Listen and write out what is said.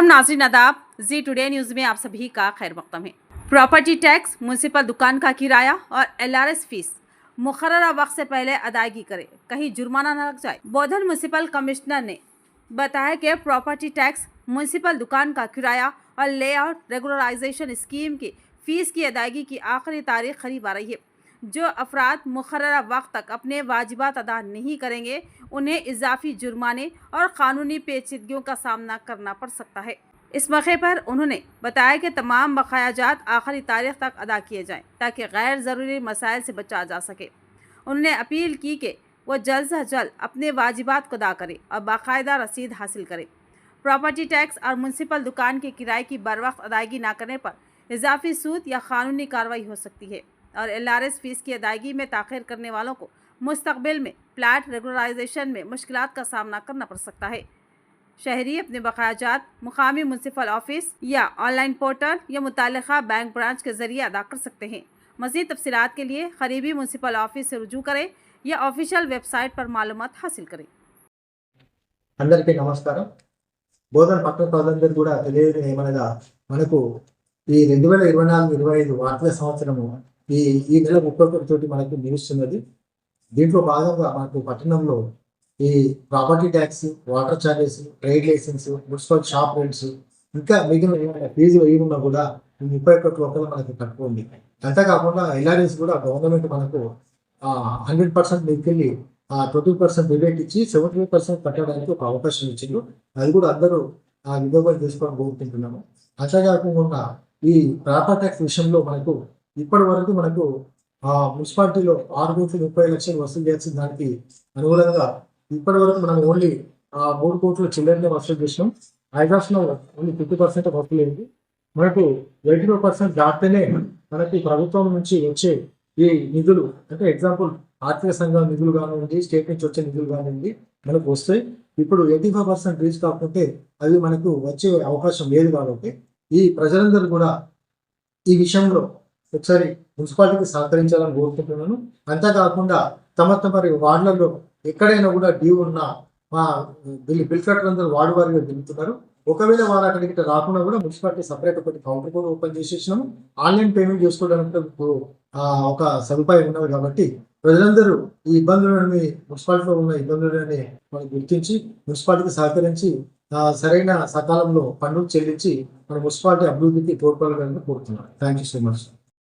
नाज़रीन आदाब, जी today news में आप सभी का खैर मक़दम है। प्रॉपर्टी टैक्स, म्यूनसिपल दुकान का किराया और LRS फीस मुकर्ररा वक्त से पहले अदायगी करें, कहीं जुर्माना न लग जाए। बोधन म्यूनसिपल कमिश्नर ने बताया कि प्रॉपर्टी टैक्स, म्यूनसिपल दुकान का किराया और लेआउट रेगुलराइजेशन स्कीम की फ़ीस की अदायगी की आखिरी तारीख करीब आ रही है। जो अफराद मुकर्ररा वक्त तक अपने वाजिबात अदा नहीं करेंगे, उन्हें इजाफी जुर्माने और क़ानूनी पेचीदगियों का सामना करना पड़ सकता है। इस मौके पर उन्होंने बताया कि तमाम बकायाजात आखिरी तारीख तक अदा किए जाएं, ताकि गैर ज़रूरी मसाइल से बचा जा सके। उन्होंने अपील की कि वह जल्द से जल्द अपने वाजिबात को अदा करें और बाकायदा रसीद हासिल करें। प्रॉपर्टी टैक्स और म्यूनसिपल दुकान के किराए की बरवक्त अदायगी न करने पर इजाफी सूद या कानूनी कार्रवाई हो सकती है और LRS फीस की अदायगी में ताख़ीर करने वालों को मुस्तकबिल में प्लाट रेगुलराइजेशन में मुश्किलात का सामना करना पड़ सकता है। शहरी अपने बकायाजात मुकामी म्यूनसिपल ऑफिस या ऑनलाइन पोर्टल या मुताल्लिक़ा बैंक ब्रांच के ज़रिए अदा कर सकते हैं। मज़ीद तफसीलात के लिए करीबी म्यूनसिपल ऑफिस से रुजू करें या ऑफिशियल वेबसाइट पर मालूमात हासिल करें। అందరికీ నమస్కారం। బోధన పట్టణ ప్రజలందరూ కూడా తెలియదు ఏమనగా మనకు ఈ 2024-25 ఆర్థిక సంవత్సరము ఈ నెల 31 తోటి మనకు ముగుస్తున్నది। దీంట్లో భాగంగా మనకు పట్టణంలో ఈ property tax, water charges, trade licence, municipal shop rents, ఇంకా మిగిలిన ఫీజులు ఏమున్నా కూడా 31 రూపాయలు మనకు కట్టుకోండి। అంతేకాకుండా LRS కూడా గవర్నమెంట్ మనకు 100% మీదకెళ్ళి 20% రిబేట్ ఇచ్చి 75% కట్టడానికి ఒక అవకాశం ఇచ్చింది। అది కూడా అందరూ వినియోగం చేసుకోవడం కోరుకుంటున్నాము। అంతేకాకుండా ఈ ప్రాపర్టీ ట్యాక్స్ విషయంలో మనకు ఇప్పటి వరకు మనకు మున్సిపాలిటీలో 6,30,00,000 వసూలు చేయాల్సిన దానికి అనుగుణంగా ఇప్పటి వరకు మనం ఓన్లీ 3 కోట్ల చిల్లరనే వసూలు చేసినాం। ఐదాస్లో ఓన్లీ 50% వసూలు అయింది। మనకు 85% దాటితేనే మనకి ప్రభుత్వం నుంచి వచ్చే ఈ నిధులు, అంటే ఎగ్జాంపుల్ ఆర్థిక సంఘాల నిధులు కానివ్వండి, స్టేట్ నుంచి వచ్చే నిధులు కానివ్వండి మనకు వస్తాయి। ఇప్పుడు 85% రీచ్ కాకపోతే అవి మనకు వచ్చే అవకాశం లేదు। కాబట్టి ఈ ప్రజలందరూ కూడా ఈ విషయంలో ఒకసారి మున్సిపాలిటీకి సహకరించాలని కోరుకుంటున్నాను। అంతేకాకుండా తమ వార్డులలో ఎక్కడైనా కూడా డ్యూ ఉన్న బిల్ కట్టలందరూ వార్డు వారిగా దిగుతున్నారు। ఒకవేళ వారు అక్కడికి రాకుండా కూడా మున్సిపాలిటీ సపరేట్ ఒకటి కౌంటర్ కూడా ఓపెన్ చేసేసినాము। ఆన్లైన్ పేమెంట్ చేసుకోవడానికి ఒక సదుపాయం ఉన్నది। కాబట్టి ప్రజలందరూ ఈ ఇబ్బందులని, మున్సిపాలిటీలో ఉన్న ఇబ్బందులని మనం గుర్తించి మున్సిపాలిటీకి సహకరించి సరైన సకాలంలో పన్నులు చెల్లించి మన మున్సిపాలిటీ అభివృద్ధికి తోడ్పడాలని కోరుతున్నాను। Thank you so much.